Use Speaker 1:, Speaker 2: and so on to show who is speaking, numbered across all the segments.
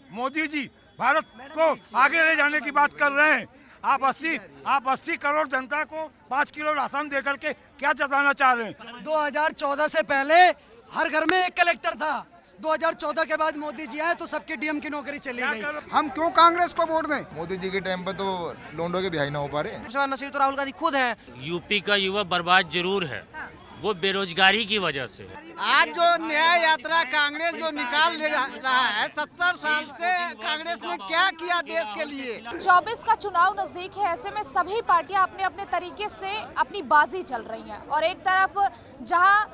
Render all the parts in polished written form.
Speaker 1: मोदी जी भारत को आगे ले जाने की बात कर रहे हैं। आप 80 करोड़ जनता को 5 किलो राशन दे करके क्या जताना चाह रहे हैं?
Speaker 2: 2014 से पहले हर घर में एक कलेक्टर था। 2014 के बाद मोदी जी आए तो सबके डीएम की नौकरी चली गई।
Speaker 3: हम क्यों कांग्रेस को वोट दें? मोदी जी के टाइम पर तो लोंडो के बिहाई ना हो पा रहे।
Speaker 2: नसीब तो राहुल गांधी खुद है।
Speaker 4: यूपी का युवा बर्बाद जरूर है, वो बेरोजगारी की वजह से है।
Speaker 5: आज जो न्याय यात्रा कांग्रेस जो निकाल रहा है, 70 साल से कांग्रेस ने क्या किया देश के लिए?
Speaker 6: 24 का चुनाव नजदीक है, ऐसे में सभी पार्टियां अपने अपने तरीके से अपनी बाजी चल रही हैं। और एक तरफ जहां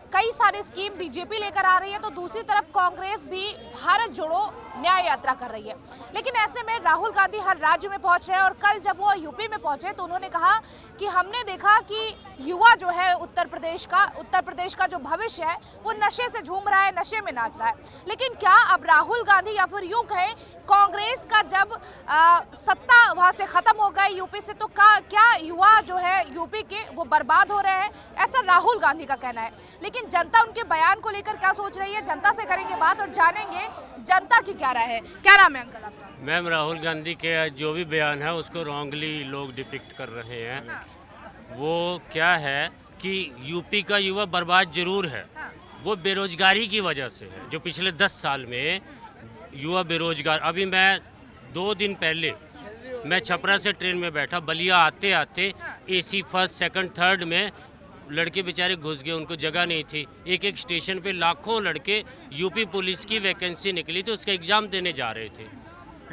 Speaker 6: कई सारी स्कीम बीजेपी लेकर आ रही है तो दूसरी तरफ कांग्रेस भी भारत जोड़ो न्याय यात्रा कर रही है। लेकिन ऐसे में राहुल गांधी हर राज्य में पहुंच रहे हैं और कल जब वो यूपी में पहुंचे तो उन्होंने कहा कि हमने देखा कि युवा जो है उत्तर प्रदेश का जो भविष्य है वो नशे से झूम रहा है, नशे में नाच रहा है। लेकिन क्या अब राहुल गांधी या फिर यूं कहें कांग्रेस का जब सत्ता वहां से खत्म हो गई यूपी से, तो क्या युवा जो है यूपी के वो बर्बाद हो रहे हैं? ऐसा राहुल गांधी का कहना है। लेकिन जनता उनके बयान को लेकर क्या सोच रही है, जनता से करेंगे बात और जानेंगे जनता की क्या राय है। क्या नाम है अंकल आपका?
Speaker 4: मैम, राहुल गांधी के जो भी बयान है उसको रॉन्गली लोग डिपिक्ट कर रहे हैं। वो क्या है कि यूपी का युवा बर्बाद जरूर है, वो बेरोजगारी की वजह से है। जो पिछले 10 साल में युवा बेरोजगार, अभी मैं 2 दिन पहले मैं छपरा से ट्रेन में बैठा, बलिया आते आते एसी फर्स्ट सेकंड थर्ड में लड़के बेचारे घुस गए, उनको जगह नहीं थी। एक स्टेशन पे लाखों लड़के, यूपी पुलिस की वैकेंसी निकली तो उसका एग्ज़ाम देने जा रहे थे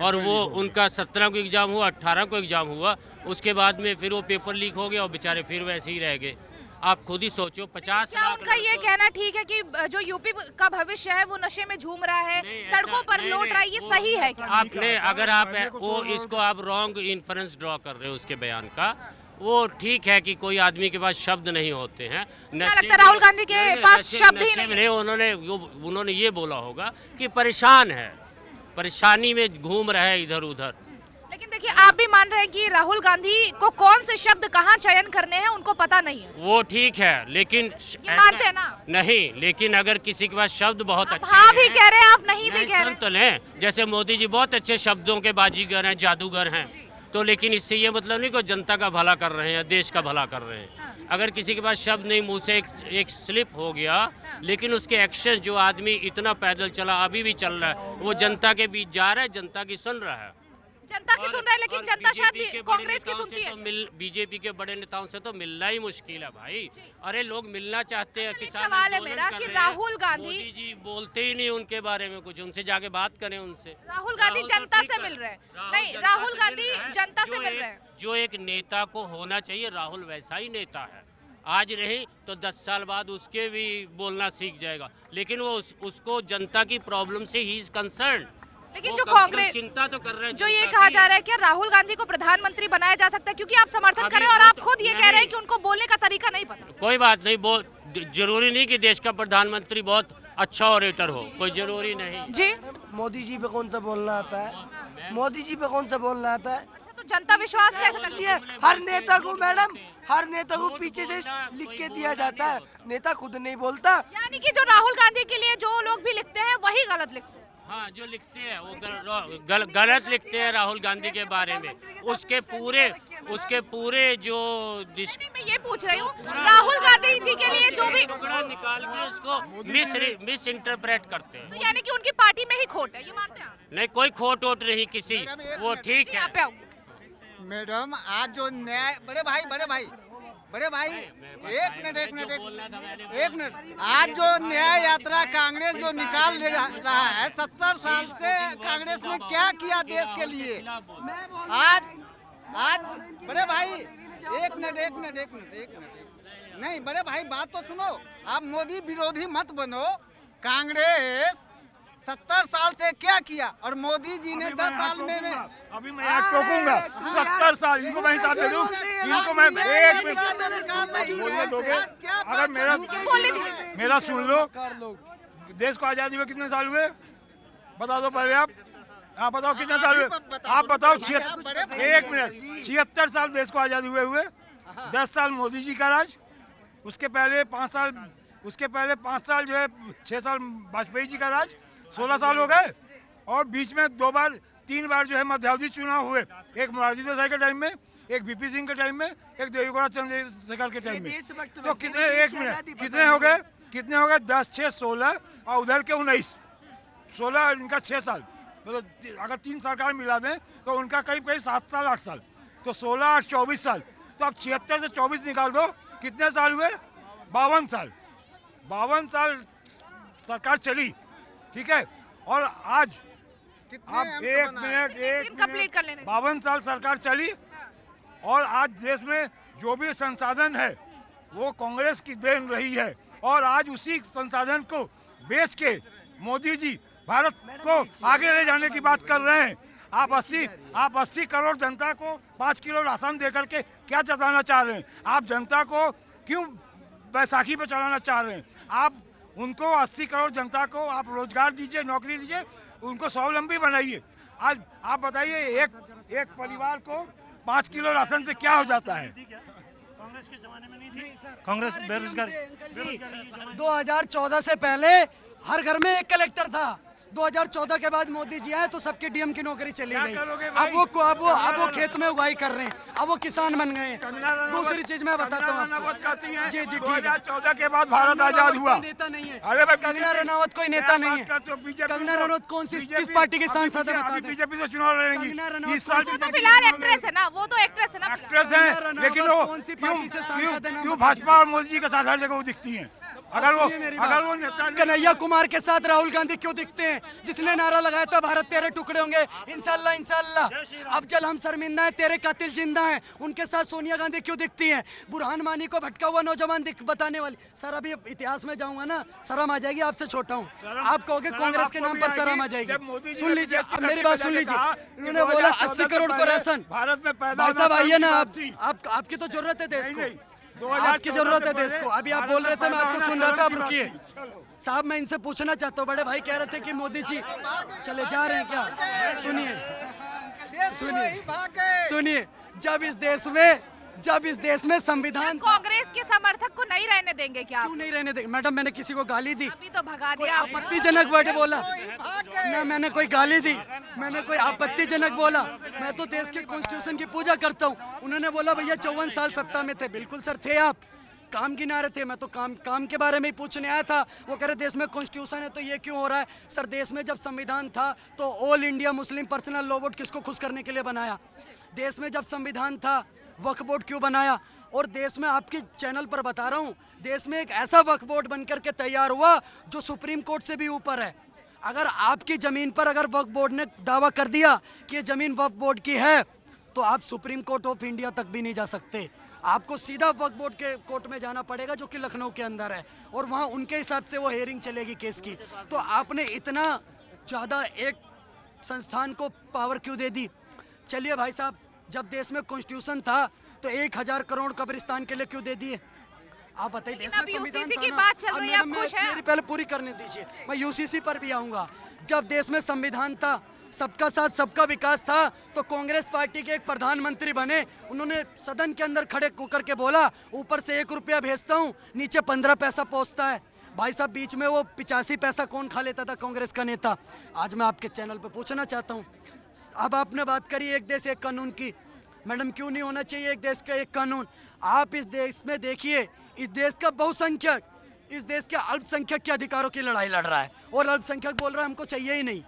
Speaker 4: और वो उनका 17 को एग्ज़ाम हुआ, 18 को एग्ज़ाम हुआ, उसके बाद में फिर वो पेपर लीक हो गया और बेचारे फिर वैसे ही रह गए। आप खुद ही सोचो, 50
Speaker 6: क्या
Speaker 4: लाख।
Speaker 6: उनका ये कहना ठीक है कि जो यूपी का भविष्य है वो नशे में झूम रहा है, सड़कों पर लौट रहा है, ये सही है क्या?
Speaker 4: आपने अगर आप वो इसको आप रॉन्ग इन्फ्रेंस ड्रॉ कर रहे हो उसके बयान का, वो ठीक है कि कोई आदमी के पास शब्द नहीं होते हैं।
Speaker 6: क्या लगता है राहुल गांधी के पास शब्द ही नहीं?
Speaker 4: उन्होंने ये बोला होगा कि परेशान है, परेशानी में घूम रहे हैं इधर उधर।
Speaker 6: लेकिन देखिए, आप भी मान रहे हैं कि राहुल गांधी को कौन से शब्द कहाँ चयन करने हैं उनको पता नहीं है।
Speaker 4: वो ठीक है, लेकिन
Speaker 6: मानते हैं ना?
Speaker 4: नहीं, लेकिन अगर किसी के पास शब्द बहुत अच्छे
Speaker 6: हाँ
Speaker 4: हैं,
Speaker 6: भी कह रहे हैं, आप नहीं भी कह रहे हैं।
Speaker 4: तो लें, जैसे मोदी जी बहुत अच्छे शब्दों के बाजीगर हैं, जादूगर हैं, तो लेकिन इससे ये मतलब नहीं कि जनता का भला कर रहे हैं, देश का भला कर रहे हैं। अगर किसी के पास शब्द नहीं, मुंह से एक स्लिप हो गया, लेकिन उसके एक्शन, जो आदमी इतना पैदल चला अभी भी चल रहा है, वो जनता के बीच जा रहा है, जनता की सुन रहा है।
Speaker 6: जनता की सुन रहे हैं, लेकिन जनता शायद कांग्रेस की सुनती है।
Speaker 4: बीजेपी के बड़े नेताओं से तो मिलना ही मुश्किल है भाई। अरे लोग मिलना चाहते हैं, किसान
Speaker 6: सवाल है मेरा कि राहुल गांधी,
Speaker 4: मोदी जी बोलते ही नहीं उनके बारे में कुछ, उनसे जाके बात करें उनसे।
Speaker 6: राहुल गांधी जनता से मिल रहे हैं। नहीं, राहुल गांधी जनता से मिल रहे हैं।
Speaker 4: जो एक नेता को होना चाहिए, राहुल वैसा ही नेता है। आज नहीं तो 10 साल बाद उसके भी बोलना सीख जाएगा, लेकिन वो उसको जनता की प्रॉब्लम से ही इज कंसर्न।
Speaker 6: लेकिन जो कांग्रेस
Speaker 4: चिंता तो कर रहे हैं,
Speaker 6: जो ये कहा जा रहा है कि राहुल गांधी को प्रधानमंत्री बनाया जा सकता है, क्योंकि आप समर्थन कर रहे हैं और आप खुद ये कह रहे हैं कि उनको बोलने का तरीका नहीं पता।
Speaker 4: कोई बात नहीं, जरूरी नहीं कि देश का प्रधानमंत्री बहुत अच्छा ऑरेटर हो, कोई जरूरी नहीं
Speaker 6: जी।
Speaker 2: मोदी जी पे कौन सा बोलना आता है? मोदी जी पे कौन सा बोलना आता है?
Speaker 6: अच्छा, तो जनता विश्वास कैसे करती है?
Speaker 2: हर नेता को मैडम, हर नेता को पीछे से लिख के दिया जाता है, नेता खुद नहीं बोलता।
Speaker 6: यानी कि जो राहुल गांधी के लिए जो लोग भी लिखते हैं वही गलत लिखते हैं।
Speaker 4: हाँ, जो लिखते हैं वो गलत लिखते हैं राहुल गांधी के बारे में। उसके पूरे जो
Speaker 6: मैं ये पूछ रही हूँ, राहुल गांधी जी के लिए जो भी
Speaker 4: टुकड़ा निकाल के उसको मिस इंटरप्रेट करते हैं।
Speaker 6: तो यानी कि उनकी पार्टी में ही खोट है, ये मानते हैं आप?
Speaker 4: नहीं, कोई खोट वोट नहीं किसी, वो ठीक है।
Speaker 6: यहाँ पे आओ।
Speaker 5: मैडम, आज जो न्याय, बड़े भाई एक मिनट, आज जो न्याय यात्रा कांग्रेस जो निकाल रहा है, 70 साल से कांग्रेस ने क्या किया देश के लिए? आज बड़े भाई, एक मिनट, नहीं बड़े भाई, बात तो सुनो। आप मोदी विरोधी मत बनो। कांग्रेस 70 साल से क्या किया और मोदी जी ने 10 साल में
Speaker 1: अभी मैं यहाँ टोकूंगा। 70 साल इनको मैं हिसाब दे दूँ, इनको मैं एक मिनट बोलने दोगे? अगर मेरा सुन लो। देश को आज़ादी में कितने साल हुए बता दो पहले आप। हाँ बताओ कितने साल हुए, आप बताओ। 1 मिनट, 76 साल देश को आज़ादी हुए 10 साल मोदी जी का राज, उसके पहले 5 साल जो है 6 साल वाजपेयी जी का राज, 16 साल हो गए। और बीच में 3 बार जो है मध्यावधि चुनाव हुए, एक मोरारजी देसाई के टाइम में, एक वीपी सिंह के टाइम में, एक देवेगौड़ा चंद्रशेखर के टाइम में। तो कितने, 1 मिनट, कितने हो गए? 10, 6, 16 और उधर के 19, 16 इनका 6 साल, मतलब अगर 3 सरकार मिला दें तो उनका करीब 7 साल 8 साल, तो 16, 8, 24 साल। तो अब 76 से 24 निकाल दो, कितने साल हुए? 52 साल। 52 साल सरकार चली, ठीक है। और आज आप 1 मिनट,
Speaker 6: कंप्लीट कर लेने।
Speaker 1: 52 साल सरकार चली और आज देश में जो भी संसाधन है वो कांग्रेस की देन रही है, और आज उसी संसाधन को बेच के मोदी जी भारत को आगे ले जाने की बात कर रहे हैं। आप 80 करोड़ जनता को 5 किलो राशन देकर के क्या जताना चाह रहे हैं? आप जनता को क्यों बैसाखी पे चलाना चाह रहे हैं? आप उनको 80 करोड़ जनता को आप रोजगार दीजिए, नौकरी दीजिए, उनको स्वावलंबी बनाइए। आज आप बताइए एक परिवार को 5 किलो राशन से क्या हो जाता है?
Speaker 7: कांग्रेस के जमाने में नहीं थी। कांग्रेस बेरोजगारी
Speaker 2: 2014 से पहले हर घर में एक कलेक्टर था। 2014 के बाद मोदी जी आए तो सबके डीएम की नौकरी चली गई। अब वो खेत में उगाई कर रहे हैं, अब वो किसान बन गए। दूसरी चीज मैं बताता हूँ, जी जी ठीक है।
Speaker 1: 2014 के बाद भारत आजाद हुआ।
Speaker 2: नेता नहीं है,
Speaker 1: अरे भाई,
Speaker 2: कंगना रनावत कोई नेता नहीं है। कंगना रनावत किस पार्टी की सांसद है बता दें?
Speaker 1: बीजेपी से चुनाव लड़ेंगी इस साल।
Speaker 6: वो तो फिलहाल एक्ट्रेस है ना, वो तो एक्ट्रेस है ना।
Speaker 1: एक्ट्रेस है, लेकिन वो क्यों भाजपा और मोदी जी के साथ हर जगह वो दिखती हैं? अगर वो नेता
Speaker 2: कन्हैया कुमार के साथ राहुल गांधी क्यों दिखते हैं, जिसने नारा लगाया था भारत तेरे टुकड़े होंगे, इंशाल्लाह इंशाल्लाह। अब जल हम शर्मिंदा हैं, तेरे कातिल जिंदा हैं, उनके साथ सोनिया गांधी क्यों दिखती हैं? बुरहान मानी को भटका हुआ नौजवान बताने वाली। सर अभी इतिहास में जाऊंगा ना, शर्म आ जाएगी। आपसे छोटा हूँ, आप कहोगे कांग्रेस के नाम पर शर्म आ जाएगी। सुन लीजिए, अब मेरी बात सुन लीजिए। उन्होंने बोला 80 करोड़ को राशन।
Speaker 1: भारत में पैदा,
Speaker 2: भाई साहब आइए ना, आपकी तो जरूरत है देश को, आपकी जरूरत है देश को। अभी आप बोल रहे थे, मैं आपको सुन रहा था, आप रुकिए साहब। मैं इनसे पूछना चाहता हूँ, बड़े भाई कह रहे थे कि मोदी जी चले जा रहे हैं क्या? सुनिए, जब इस देश में संविधान,
Speaker 6: कांग्रेस के समर्थक को नहीं रहने देंगे क्या?
Speaker 2: क्यों नहीं रहने देंगे? मैडम मैंने किसी को गाली दी?
Speaker 6: अभी तो भगा दिया आपने।
Speaker 2: आपत्तिजनक वर्ड बोला ना, मैंने कोई गाली दी, मैंने कोई आपत्तिजनक बोला? मैं तो देश के कॉन्स्टिट्यूशन की पूजा करता हूँ। उन्होंने बोला भैया 54 साल सत्ता में थे। बिल्कुल सर थे, आप काम गिना रहे थे, मैं तो काम के बारे में ही पूछने आया था। वो कह रहे देश में कॉन्स्टिट्यूशन है तो ये क्यों हो रहा है? सर देश में जब संविधान था तो all India Muslim personal law board किसको खुश करने के लिए बनाया? देश में जब संविधान था वक्फ बोर्ड क्यों बनाया? और देश में आपके चैनल पर बता रहा हूँ, देश में एक ऐसा वक्फ बोर्ड बनकर के तैयार हुआ जो सुप्रीम कोर्ट से भी ऊपर है। अगर आपकी जमीन पर अगर वक्फ बोर्ड ने दावा कर दिया कि ये जमीन वक्फ बोर्ड की है तो आप सुप्रीम कोर्ट ऑफ इंडिया तक भी नहीं जा सकते। आपको सीधा वक्फ बोर्ड के कोर्ट में जाना पड़ेगा जो कि लखनऊ के अंदर है, और वहाँ उनके हिसाब से वो हेयरिंग चलेगी केस की। तो आपने इतना ज़्यादा एक संस्थान को पावर क्यों दे दी? चलिए भाई साहब, जब देश में कॉन्स्टिट्यूशन था तो 1000 करोड़ कब्रिस्तान के लिए क्यों दे दिए? आप बताइए। देश में
Speaker 6: यूसीसी की बात चल रही है, आप खुश हैं?
Speaker 2: मेरी पहले पूरी करने दीजिए, मैं यूसीसी पर भी आऊँगा। जब देश में संविधान था, सबका साथ सबका विकास था, तो कांग्रेस पार्टी के एक प्रधानमंत्री बने। उन्होंने सदन के अंदर खड़े होकर के बोला ऊपर से 1 रुपया भेजता हूँ, नीचे 15 पैसा पहुँचता है। भाई साहब बीच में वो 85 पैसा कौन खा लेता था कांग्रेस का नेता? आज मैं आपके चैनल पर पूछना चाहता हूँ। अब आपने बात करी एक देश एक कानून की। मैडम क्यों नहीं होना चाहिए एक देश का एक कानून? आप इस देश में देखिए, इस देश का बहुसंख्यक इस देश के अल्पसंख्यक के अधिकारों की लड़ाई लड़ रहा है, और अल्पसंख्यक बोल रहा है हमको चाहिए ही नहीं।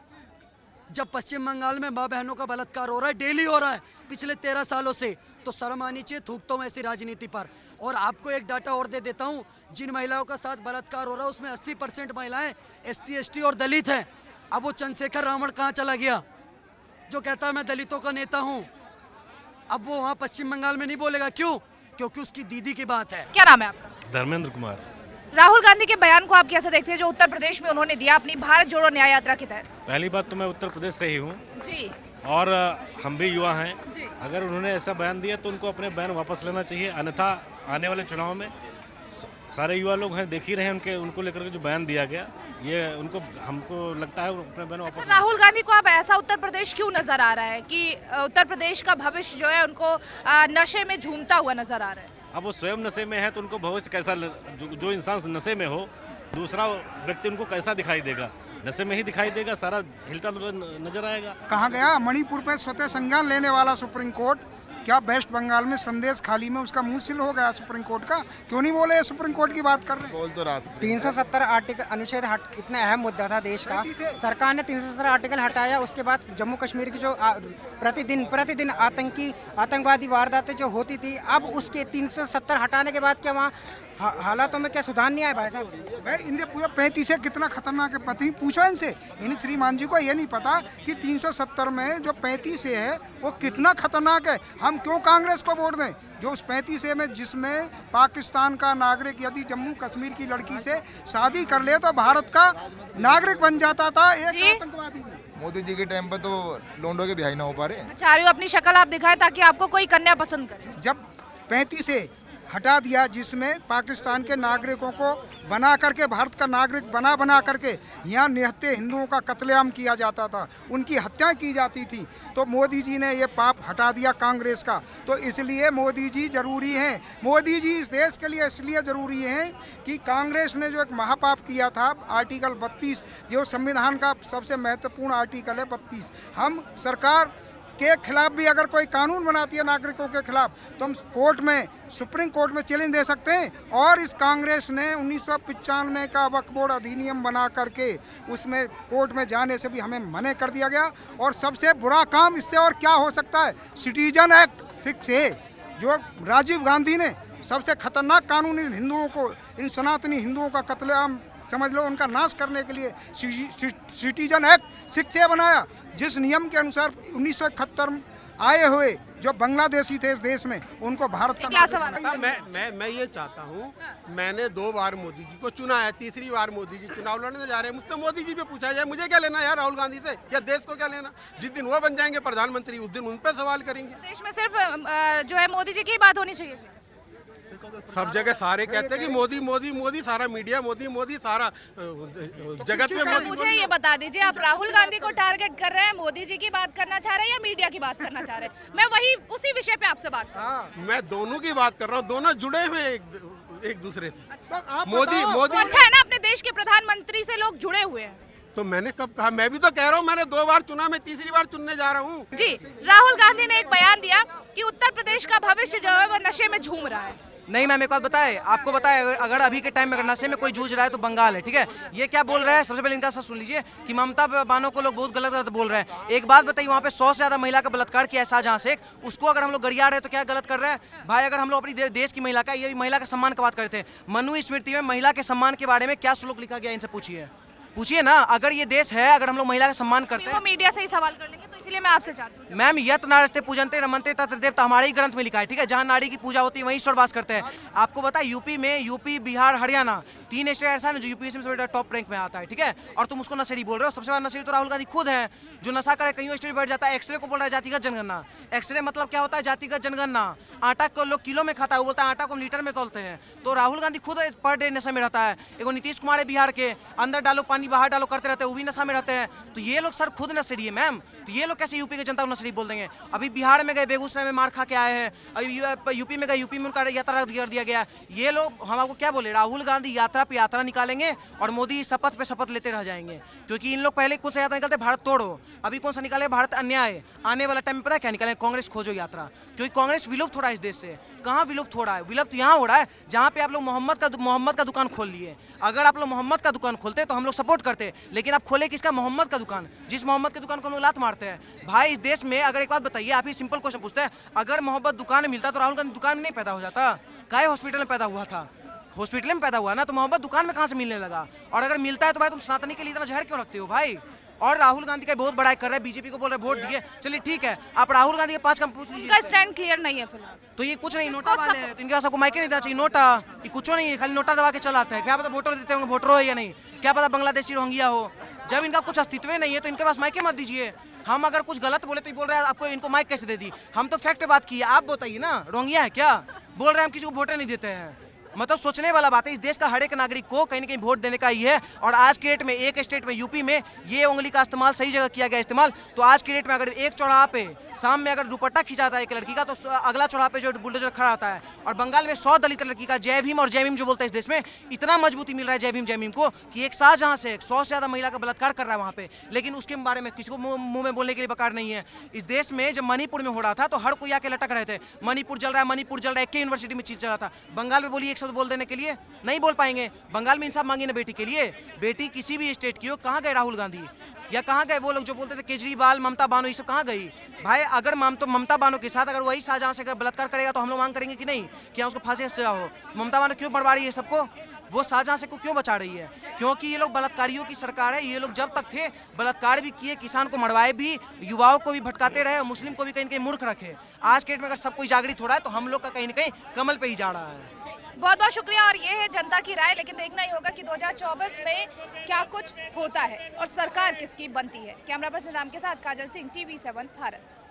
Speaker 2: जब पश्चिम बंगाल में माँ बहनों का बलात्कार हो रहा है, डेली हो रहा है पिछले 13 सालों से, तो शर्म आनी चाहिए। थूकता हूँ ऐसी राजनीति पर। और आपको एक डाटा और दे देता हूँ, जिन महिलाओं का साथ बलात्कार हो रहा है उसमें 80% महिलाएं SC ST और दलित हैं। अब वो चंद्रशेखर रावण कहाँ चला गया जो कहता है मैं दलितों का नेता हूँ? अब वो वहाँ पश्चिम बंगाल में नहीं बोलेगा, क्यों? क्योंकि उसकी दीदी की बात है।
Speaker 6: क्या नाम है आपका?
Speaker 7: धर्मेंद्र कुमार।
Speaker 6: राहुल गांधी के बयान को आप कैसे देखते हैं जो उत्तर प्रदेश में उन्होंने दिया अपनी भारत जोड़ो न्याय यात्रा के तहत?
Speaker 7: पहली बात तो मैं उत्तर प्रदेश से ही हूँ
Speaker 6: जी,
Speaker 7: और हम भी युवा हैं।
Speaker 6: जी।
Speaker 7: अगर उन्होंने ऐसा बयान दिया तो उनको अपने बयान वापस लेना चाहिए, अन्यथा आने वाले चुनाव में सारे युवा लोग हैं, देख ही रहे हैं उनको लेकर के जो बयान दिया गया, ये हमको लगता है अपने बयान वापस।
Speaker 6: राहुल गांधी को अब ऐसा उत्तर प्रदेश क्यों नजर आ रहा है कि उत्तर प्रदेश का भविष्य जो है उनको नशे में झूमता हुआ नजर आ रहा है?
Speaker 7: अब वो स्वयं नशे में है तो उनको भविष्य कैसा, जो इंसान नशे में हो दूसरा व्यक्ति उनको कैसा दिखाई देगा? नशे में ही दिखाई देगा, सारा हिलता नजर आएगा।
Speaker 8: कहा गया मणिपुर पे स्वतः संज्ञान लेने वाला सुप्रीम कोर्ट, क्या वेस्ट बंगाल में संदेश खाली में उसका मुंह सिल हो गया सुप्रीम कोर्ट का? क्यों नहीं बोले सुप्रीम कोर्ट की बात कर रहे?
Speaker 3: बोल तो रहा था
Speaker 9: 370 आर्टिकल अनुच्छेद इतना अहम मुद्दा था देश का, सरकार ने 370 आर्टिकल हटाया। उसके बाद जम्मू कश्मीर की जो प्रतिदिन आतंकवादी वारदातें जो होती थी, अब उसके 370 हटाने के बाद क्या वहाँ हालातों में क्या सुधार नहीं आया भाई साहब?
Speaker 8: भाई इनसे पूरा 35 है कितना खतरनाक है पति पूछो इनसे। इन श्रीमान जी को ये नहीं पता कि 370 में जो 35 है वो कितना खतरनाक है। हम क्यों कांग्रेस को वोट दें जो उस 35 में, जिसमें पाकिस्तान का नागरिक यदि जम्मू कश्मीर की लड़की से शादी कर ले तो भारत का नागरिक बन जाता था एक आतंकवादी।
Speaker 3: मोदी जी के टाइम पे तो लोंडो के ब्याह ही ना हो पा रहे।
Speaker 6: चाह रही हूँ अपनी शक्ल आप दिखाएं ताकि आपको कोई कन्या पसंद करे।
Speaker 8: जब 35 से हटा दिया, जिसमें पाकिस्तान के नागरिकों को बना करके भारत का नागरिक बना करके यहाँ निहत्थे हिंदुओं का कत्लेआम किया जाता था, उनकी हत्याएं की जाती थी, तो मोदी जी ने ये पाप हटा दिया कांग्रेस का। तो इसलिए मोदी जी जरूरी हैं। मोदी जी इस देश के लिए इसलिए ज़रूरी हैं कि कांग्रेस ने जो एक महापाप किया था, आर्टिकल 32 जो संविधान का सबसे महत्वपूर्ण आर्टिकल है 32, हम सरकार के खिलाफ भी अगर कोई कानून बनाती है नागरिकों के खिलाफ तो हम कोर्ट में, सुप्रीम कोर्ट में चैलेंज दे सकते हैं। और इस कांग्रेस ने 1995 का वक्फ बोर्ड अधिनियम बना करके उसमें कोर्ट में जाने से भी हमें मना कर दिया गया। और सबसे बुरा काम इससे और क्या हो सकता है, सिटीजन एक्ट 6A जो राजीव गांधी ने सबसे खतरनाक कानून इन हिंदुओं को, इन सनातनी हिंदुओं का कत्लेआम समझ लो, उनका नाश करने के लिए सिटीजन एक्ट 6A बनाया, जिस नियम के अनुसार 1971 आए हुए जो बांग्लादेशी थे इस देश में उनको भारत का
Speaker 6: क्या सवाल है?
Speaker 10: मैं ये चाहता हूँ, मैंने 2 बार मोदी जी को चुना है, तीसरी बार मोदी जी चुनाव लड़ने जा रहे हैं, मुझसे मोदी जी पे पूछा जाए मुझे क्या लेना यार राहुल गांधी से, या देश को क्या लेना? जिस दिन वो बन जाएंगे प्रधानमंत्री उस दिन उन पर सवाल करेंगे।
Speaker 6: देश में सिर्फ जो है मोदी जी की बात होनी चाहिए।
Speaker 10: सब जगह सारे कहते हैं कि मोदी मोदी मोदी, सारा मीडिया मोदी मोदी, सारा जगत में मोदी।
Speaker 6: मुझे ये बता दीजिए, आप राहुल गांधी को टारगेट कर रहे हैं, मोदी जी की बात करना चाह रहे हैं या मीडिया की बात करना चाह रहे हैं? मैं वही उसी विषय पे आपसे बात कर रहा हूं।
Speaker 10: मैं दोनों की बात कर रहा हूँ, दोनों जुड़े हुए एक दूसरे से। मोदी
Speaker 6: तो अच्छा है ना, अपने देश के प्रधानमंत्री से लोग जुड़े हुए हैं।
Speaker 10: तो मैंने कब कहा? मैं भी तो कह रहा हूँ, मैंने 2 बार चुना, मैं तीसरी बार चुनने जा रहा हूँ।
Speaker 6: जी, राहुल गांधी ने एक बयान दिया कि उत्तर प्रदेश का भविष्य जो है वो नशे में झूम रहा है।
Speaker 9: नहीं मैम, एक बात बताए आपको, बताए अगर अभी के टाइम में अगर नशे में कोई जूझ रहा है तो बंगाल है, ठीक है? ये क्या बोल रहा है, सबसे पहले इनका सब सुन लीजिए कि ममता बानो को लोग बहुत गलत बोल रहे हैं। एक बात बताइए, वहाँ पे 100 से ज्यादा महिला का बलात्कार किया है शाहजहां शेख, उसको अगर हम लोग गरिया रहे हैं तो क्या गलत कर रहे हैं भाई? अगर हम लोग अपनी देश की महिला का, ये महिला का सम्मान की बात करते हैं, मनु स्मृति में महिला के सम्मान के बारे में क्या श्लोक लिखा गया, इनसे पूछिए ना। अगर ये देश है, अगर हम लोग महिला का सम्मान करते हैं,
Speaker 6: वो मीडिया से ही सवाल कर लेंगे, तो इसलिए मैं आपसे चाहती हूँ।
Speaker 9: मैम यत नारस्ते पूजनते रमनते तत्र देवता हमारे ही ग्रंथ में लिखा है, ठीक है? जहाँ नारी की पूजा होती है वहीं ईश्वर वास करते हैं। आपको पता है यूपी बिहार हरियाणा 3 स्टेट ऐसा है जो यूपीएससी में सबसे टॉप रैंक में आता है, ठीक है? और तुम उसको नशेड़ी बोल रहे हो। सबसे बड़ा नशेड़ी तो राहुल गांधी खुद है, जो नशा करे कहीं स्टेज बैठ जाता है। एक्सरे को बोल रहा है जातिगत जनगणना। एक्सरे मतलब क्या होता है? जातिगत जनगणना। आटा को लोग किलो में खाता है, वो बोलता है आटा को हम लीटर में तोलते हैं। तो राहुल गांधी खुद पर डे नशे में रहता है। एगो नीतीश कुमार है बिहार के, अंदर डालो पानी बाहर डालो करते रहते हैं, वो भी नशा में रहते हैं। तो ये लोग सर खुद नशेड़ी है मैम। तो ये लोग कैसे यूपी की जनता को नशेड़ी बोल देंगे? अभी बिहार में गए, बेगूसराय में मार खा के आए हैं, अभी यूपी में गए, यूपी में उनका यात्रा रद्द कर दिया गया। ये लोग हम आपको क्या बोले, राहुल गांधी यात्रा पे यात्रा निकालेंगे और मोदी शपथ पे शपथ लेते रह जाएंगे। क्योंकि इन लोग पहले कौन सा यात्रा निकालते, भारत तोड़ो, अभी कौन सा निकाले, भारत अन्याय। आने वाला टाइम में पता है क्या निकाले, कांग्रेस खोजो यात्रा। क्योंकि कांग्रेस विलुप्त हो रहा है इस देश से। कहाँ विलुप्त हो रहा है? विलुप्त यहाँ हो रहा है जहाँ पे आप लोग मोहम्मद का दुकान खोल लिए। अगर आप लोग मोहम्मद का दुकान खोलते तो हम लोग सपोर्ट करते, लेकिन आप खोले किसका? मोहम्मद का दुकान, जिस मोहम्मद के दुकान को हम लोग लात मारते हैं। भाई इस देश में अगर एक बात बताइए, आप ही सिंपल क्वेश्चन पूछते हैं, अगर मोहब्बत दुकान में मिलता तो राहुल गांधी दुकान में नहीं पैदा हो जाता? काहे हॉस्पिटल में पैदा हुआ था? हॉस्पिटल में पैदा हुआ ना, तो मोहब्बत दुकान में कहाँ से मिलने लगा? और अगर मिलता है तो भाई तुम सनातनी के लिए इतना जहर क्यों रखते हो भाई? और राहुल गांधी का बहुत बड़ाई कर रहे हैं, बीजेपी को बोल रहे वोट दिए। चलिए ठीक है, आप राहुल गांधी के 5 काम पूछ लीजिए।
Speaker 6: उनका स्टैंड क्लियर नहीं है फिलहाल।
Speaker 9: तो ये कुछ नहीं, नोटा वाले हैं, तो इनके सबको माइक नहीं देना चाहिए। नोटा ये कुछ नहीं है, खाली नोटा दबा के चलाते हैं। क्या पता वोटर देते होंगे, वोटर हो या नहीं, क्या पता बांग्लादेशी रोहिंग्या हो। जब इनका कुछ अस्तित्व नहीं है तो इनके पास माइक मत दीजिए। हम अगर कुछ गलत बोले तो बोल रहे हैं आपको इनको माइक कैसे दे दी? हम तो फैक्ट पे बात की है, आप बताइए ना। रोहिंग्या है क्या? बोल रहे हैं हम किसी को वोटर नहीं देते हैं। मतलब सोचने वाला बात है। इस देश का हर एक नागरिक को कहीं ना कहीं वोट देने का ही है। और आज के डेट में एक स्टेट में यूपी में ये उंगली का इस्तेमाल सही जगह किया गया इस्तेमाल, तो आज के डेट में अगर एक चौराहा पे शाम में अगर दुपट्टा खिंचाता है एक लड़की का, तो अगला चौराहा पे जो बुलडोजर खड़ा आता है। और बंगाल में 100 दलित लड़की का जय भीम और जय भीम जो बोलता है, इस देश में इतना मजबूती मिल रहा है जय भीम को कि एक शाहजहां से 100 से ज्यादा महिला का बलात्कार कर रहा है वहाँ पे, लेकिन उसके बारे में किसी को मुंह में बोलने के लिए बकार नहीं है। इस देश में जब मणिपुर में हो रहा था तो हर कोई आके लटक रहे थे, मणिपुर जल रहा है, मणिपुर जल रहा है। एक यूनिवर्सिटी में चीज चला था। बंगाल में बोलिए एक शब्द बोल देने के लिए नहीं बोल पाएंगे। बंगाल में इंसाफ मांगी ना बेटी के लिए, बेटी किसी भी स्टेट की हो। कहाँ गए राहुल गांधी या कहाँ गए वो लोग जो बोलते थे केजरीवाल, ममता बानो, ये सब कहाँ गई भाई? अगर ममता बानो के साथ अगर वही शाहजहां से अगर बलात्कार करेगा तो हम लोग मांग करेंगे कि नहीं कि उसको फांसी से सजा हो। ममता बानो क्यों मरवा रही है सबको? वो शाहजहां से को क्यों बचा रही है? क्योंकि ये लोग बलात्कारियों की सरकार है। ये लोग जब तक थे बलात्कार भी किए, किसान को मरवाए भी, युवाओं को भी भटकाते रहे और मुस्लिम को भी कहीं ना कहीं मूर्ख रखे। आज के डेट में अगर सब कोई जागृत हो रहा है तो हम लोग का कहीं ना कहीं कमल पे ही जा रहा है।
Speaker 6: बहुत बहुत शुक्रिया। और ये है जनता की राय, लेकिन देखना ही होगा कि 2024 में क्या कुछ होता है और सरकार किसकी बनती है। कैमरा पर्सन राम के साथ काजल सिंह, TV7 भारत।